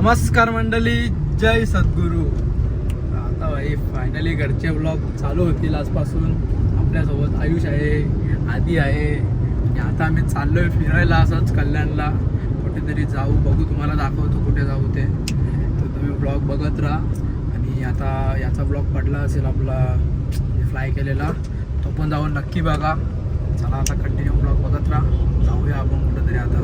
नमस्कार मंडळी, जय सद्गुरू. आता भाई फायनली घरचे ब्लॉग चालू होतील आजपासून. आपल्यासोबत आयुष आहे, आदी आहे आणि आता आम्ही चाललोय फिरायला असंच कल्याणला. कुठेतरी जाऊ, बघू, तुम्हाला दाखवतो कुठे जाऊ ते. तर तुम्ही ब्लॉग बघत राहा. आणि आता याचा ब्लॉग पडला असेल आपला फ्लाय केलेला, तो पण जाऊन नक्की बघा. चला आता कंटिन्यू ब्लॉग बघत राहा. जाऊया आपण कुठेतरी आता.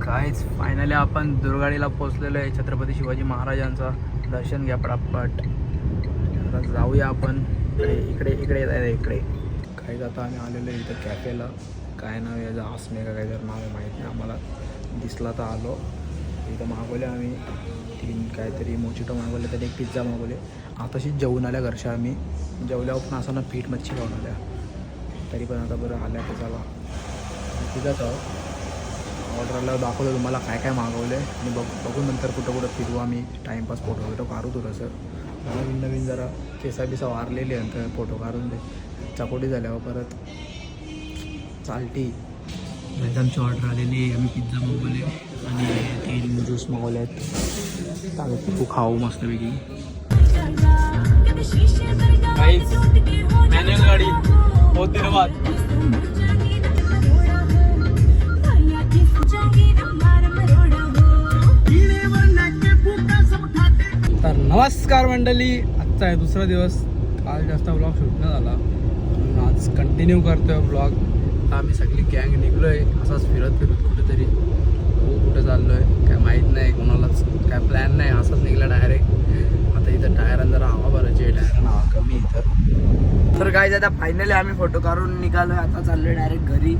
काहीच फायनली आपण दुर्गाडीला पोहोचलेलो आहे. छत्रपती शिवाजी महाराजांचा दर्शन घ्या पटापट. आता जाऊया आपण इकडे इकडे. काहीच आता आम्ही आलेलो आहे इथं कॅफेला. काय नाव आहे याचं, आसमे का काहीतरी नाव आहे, माहीत नाही आम्हाला. दिसला तर आलो. इथं मागवले आम्ही 3 काहीतरी मोचिटो मागवले, त्याने एक पिझ्झा मागवले. आताशीच जेवून आल्या घरच्या आम्ही. जेवल्यावर पण असं ना पीठ मच्छी खाऊन आल्या. तरी पण आता बरं आल्या तर चला तिथंच ऑर्डर आल्यावर दाखवलं तुम्हाला काय काय मागवलं आहे. आणि बघून नंतर कुठं फिरू आम्ही. टाईमपास फोटो काढू थोडंसं. नवीन जरा केसा वारलेले नंतर फोटो काढून दे. चकोटी झाल्यावर परत चालती. आमची ऑर्डर आलेली. आम्ही पिझ्झा मागवले आणि 3 ज्यूस मागवले आहेत. आम्ही खूप खाऊ मस्तपैकी. मॅन्युअल गाडी बहुत दिनों बाद. तर नमस्कार मंडळी, आजचा आहे दुसरा दिवस. काल जास्त ब्लॉग शूट न झाला म्हणून आज कंटिन्यू करतोय ब्लॉग. आता आम्ही सगळी गँग निघलो आहे असंच फिरत कुठेतरी. कुठे चाललो आहे काय माहीत नाही, कोणालाच काय प्लॅन नाही. असंच निघलं डायरेक्ट. आता इथं टायरांना जरा हवा भरायची आहे, टायरांना हवा कमी इथं. तर काय आता फायनली आम्ही फोटो काढून निघालो आहे. आता चाललो आहे डायरेक्ट घरी.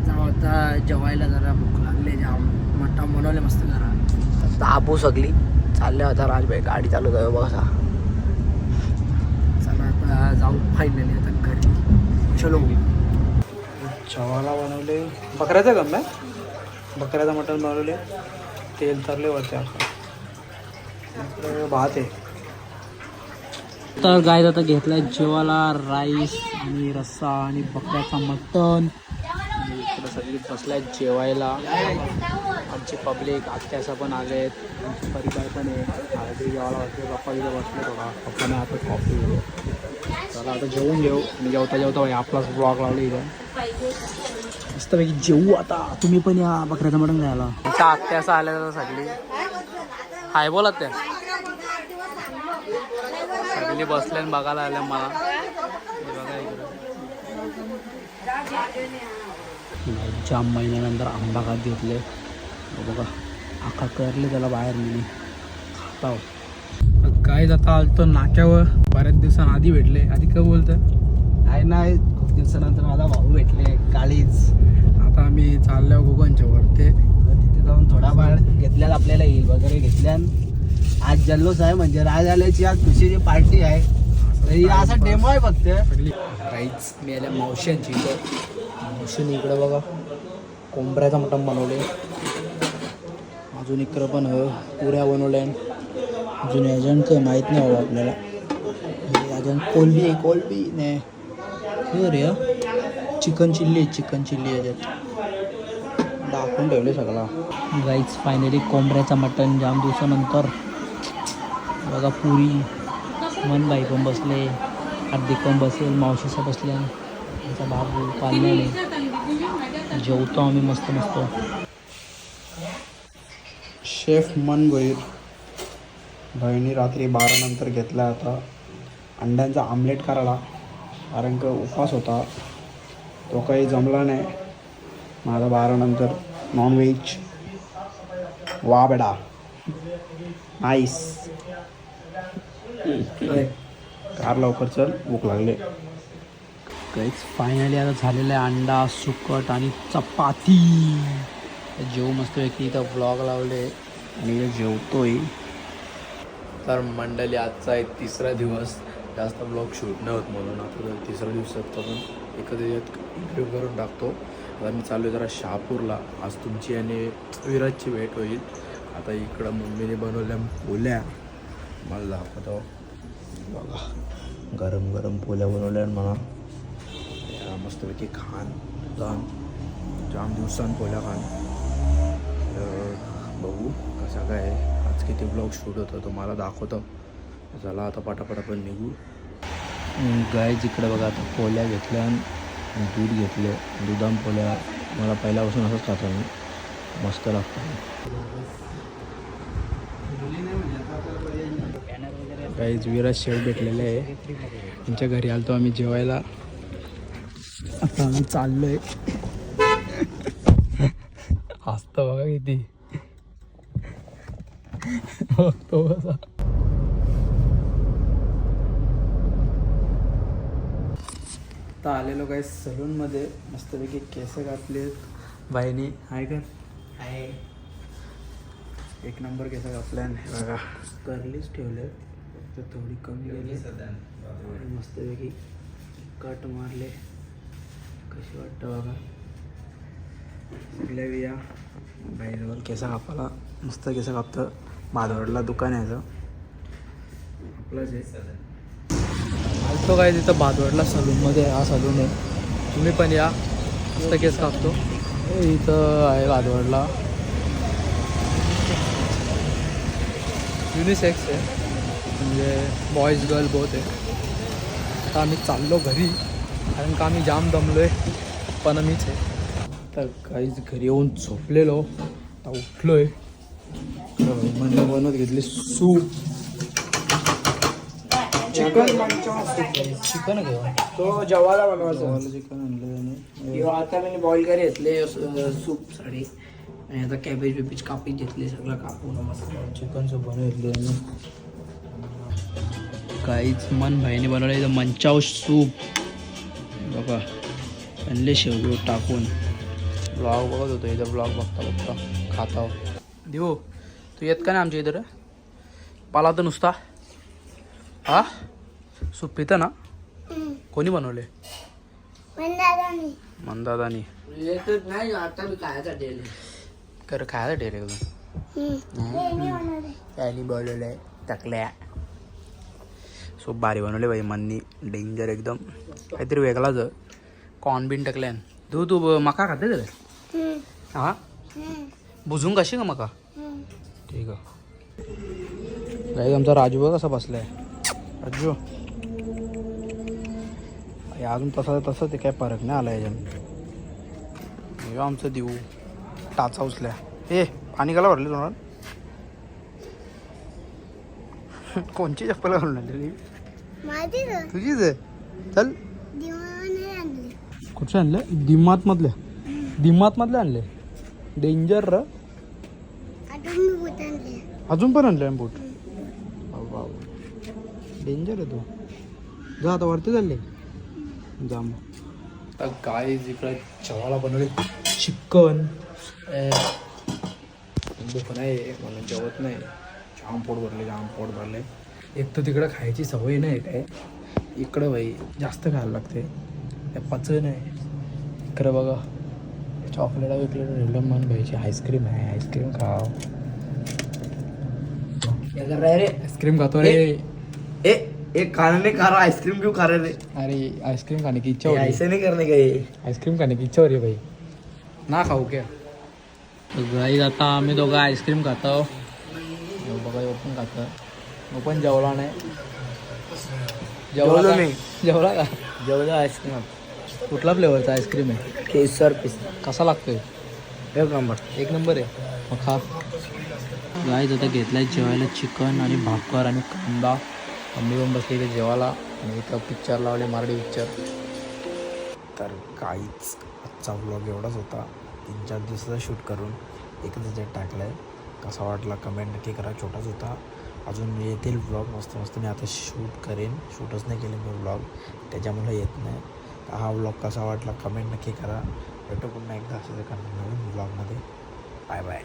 जाऊ आता जेवायला, जरा भूक लागले जाम. मटण बनवले मस्त जरा. दाबू सगळी चालले. आता राजभाई गाडी चालू जाऊ बघा. चला आता जाऊ फायनली आता घरी. चलो. चवाला बनवले बकऱ्याचं गम आहे. बकऱ्याचं मटण बनवले, तेल तरले वरते. आता भात आहे. तर गाय आता घेतलाय जेवायला राईस आणि रस्सा आणि बकऱ्याचा मटण. आणि इकडं सगळी बसलाय जेवायला. आमची पब्लिक आत्याचं पण आले आहेत. आमची परिवार पण आहे. हळदी जेवायला बसले. पप्पा तिथं बसले थोडा. पप्पाने आता कॉफी घेऊ. चला आता जेवून घेऊ. आणि जेवता भाई आपलाच ब्लॉग लावले इथं. मस्तपैकी जेवू आता. तुम्ही पण या बकऱ्याचं मटण घ्यायला. आमच्या आत्याचं आल्या सगळी. हाय बोलत त्या सगळी बसल्या आणि बघायला आल्या मला. बघा इकडं जाम महिन्यानंतर आंबा खात घेतले. बघा आखा करले त्याला बाहेर मी खाताव. काय जाता आलतो नाक्यावर. बऱ्याच दिवसांआधी भेटले. आधी काय बोलतं काय नाही, खूप दिवसानंतर माझा भाऊ भेटले कालीच. आता आम्ही चाललो गोगनच्या वरते. तिथे जाऊन थोडा बाहेर घेतल्यात आपल्याला येईल वगैरे घेतल्या. आज जल्लोष आहे, म्हणजे राज आल्याची आज खुशीची पार्टी आहे. तरी असा डेमो आहे फक्त. राईच मी आल्या मावश्यांची. मावशीने इकडं बघा कोंबड्याचा मटण बनवले. अजून इकडं पण पुऱ्या बनवल्या. अजून एजंट काय माहीत नाही बाबा आपल्याला. अजून कोलबी नाही हे रे. चिकन चिल्ली याच्यात दाखवून ठेवले सगळा. राईस फायनली कोंबड्याचा मटण जाम दिवसानंतर. बघा पुरी. मनबाई पण बसले, हार्दिक पण बसेल, मावशीचा बसल्या, आमचा बाबू पाल्याने. जेवतो आम्ही मस्त. शेफ मनभैर बहिणी रात्री 12 नंतर घेतला आता अंड्यांचा आमलेट करायला. कारण का उपवास होता, तो काही जमला नाही. माझा 12 नंतर नॉनव्हेज. वा बेडा नाईस. कार लवकर चल, भूक लागले. काहीच फायनली आता झालेलं आहे अंडा सुकट आणि चपाती. जेव मस्त की इथं ब्लॉग लावले आणि जेवतोय. तर मंडळी आजचा आहे 3रा दिवस. जास्त ब्लॉग शूट नाही होत म्हणून आता 3ऱ्या दिवसात आपण एखाद्या इंटरव्ह्यू करून टाकतो. आता मी चालू आहे जरा शहापूरला. आज तुमची आणि विराजची भेट होईल. आता इकडं मम्मीने बनवल्या पोल्या मला दाखवतो बघा. गरम पोल्या बनवल्या मला. मस्तपैकी खान जाम जाम दिवसान पोल्या खान. तर बघू कसा काय आज किती ब्लॉग शूट होतं तुम्हाला दाखवतो. चला आता पटापट आपण निघू. गाय जिकडे बघा आता पोल्या घेतल्या आणि दूध घेतले. दुधाम पोल्या मला पहिल्यापासून असंच खातो मी, मस्त लागतं. काहीच विराज शेठ भेटलेले आहे, त्यांच्या घरी आलतो आम्ही जेवायला. आता आम्ही चाललोय. हसतो बघा किती बघतो बसा. आता आलेलो काय सलूनमध्ये, मस्तपैकी केस कापले बाईनी. हाय कर, हाय. एक नंबर केस कापल्या बघा, कर्लीच ठेवले तर थोडी कमी गेली. मस्तपैकी कट मारले. कशी वाटतं बघा. या बाईजवळ केस कापायला, मस्त केस कापतं. माधवडला दुकान आहे आपलंच आहे. आलतो काय तिथं भादवडला सलूनमध्ये. हा सलून आहे, तुम्ही पण या, मस्त केस कापतो. इथं आहे भादवडला, युनिसेक्स आहे, म्हणजे बॉईज गर्ल बोथ आहे. आता आम्ही चाललो घरी, कारण का आम्ही जाम दमलो आहे, पण मीच आहे. तर काहीच घरी येऊन झोपलेलो, आता उठलो आहे. म्हणजे बनवत घेतली सूप, चिकन चिकन घेऊन तो जेवायला बनवायचा. चिकन आणलं. आता मी बॉईल करी घेतले सूप साठी, आणि आता कॅबेज बिबेज कापी घेतले, सगळं कापून मस्त चिकन सूप बनवले. काहीच मन भाईने बनवले मंचाव सूप बघा, आणले शेवटी टाकून. ब्लॉग बघत होतो इथं, ब्लॉग बघता बघता खाता. देऊ तू येत का नाही आमच्या इथं? पाला तर नुसता हा सूप पितं ना. कोणी बनवले? मंदादानी. नाही आता मी खायचा डेली कर खायला डेरे त्यानी बनवलं आहे टाकल्या. सूप भारी बनवले बाई मन्नी, डेंजर एकदम. काहीतरी वेगळाच कॉर्न बिन टाकल्यान. तू मका खाते तर हा बुजून कशी का मका. ठीक आहे. काही आमचा राजू बघ कसा बसलाय. राजू अजून तसं ते काय फरक नाही आला याच्यानं. आमचं देऊ टाचा उचल्या. हे पाणी काला भरले तुम्हाला? कोणची चप्पल घालून आणली? तुझीच आहे. चल कुठे आणले? दिमात मधले आणले. डेंजर र. अजून पण आणले बूट. डेंजर आहे तो. जा आता वरती चालले जा. मग आता गाय इकडे जेवायला बनवले चिकन. भूक नाही म्हणून जेवत नाही. जाम पोट भरले. एक तर तिकडं खायची सवय नाही काय, इकडं बाई जास्त खायला लागते, पच नाही. इकडं बघा चॉकलेट विकलेट मन घ्यायची. आईस्क्रीम आहे, आईस्क्रीम खाव. आईस्क्रीम खातो रे. एक खाना नहीं खा रहा, आइसक्रीम क्यों खा रहे थे? अरे आइसक्रीम खाने की इच्छा हो रही है. ऐसे नहीं करने का ये. आइसक्रीम खाने की इच्छा हो रही है भाई, ना खाऊ क्या? तो गाईज आता आम्ही दोघं आईस्क्रीम खातो. बघा यो पण खातं. तो पण जेवला नाही. जेवला का? जेवढं आइसक्रीम कुठला फ्लेवरचा आईस्क्रीम आहे? केसर पिस्ता कसा लागतोय? एक नंबर आहे. मग खा. गाईज आता घेतलाय जेवायला चिकन आणि भाकर आणि कांदा. मम्मी पण बसली इथे जेवायला, आणि इथं पिक्चर लावले, मराठी पिक्चर. तर काहीच आजचा व्लॉग एवढाच होता. 3-4 दिवसाचा शूट करून एकच ह्याच्यात टाकला आहे. कसा वाटला कमेंट नक्की करा. छोटाच होता, अजून येतील व्लॉग मस्त. मी आता शूट करेन. शूटच नाही केले मी व्लॉग, त्याच्यामुळे येत नाही. हा व्लॉग कसा वाटला कमेंट नक्की करा. भेटू पुन्हा एकदा असं नवीन व्लॉगमध्ये. Bye bye.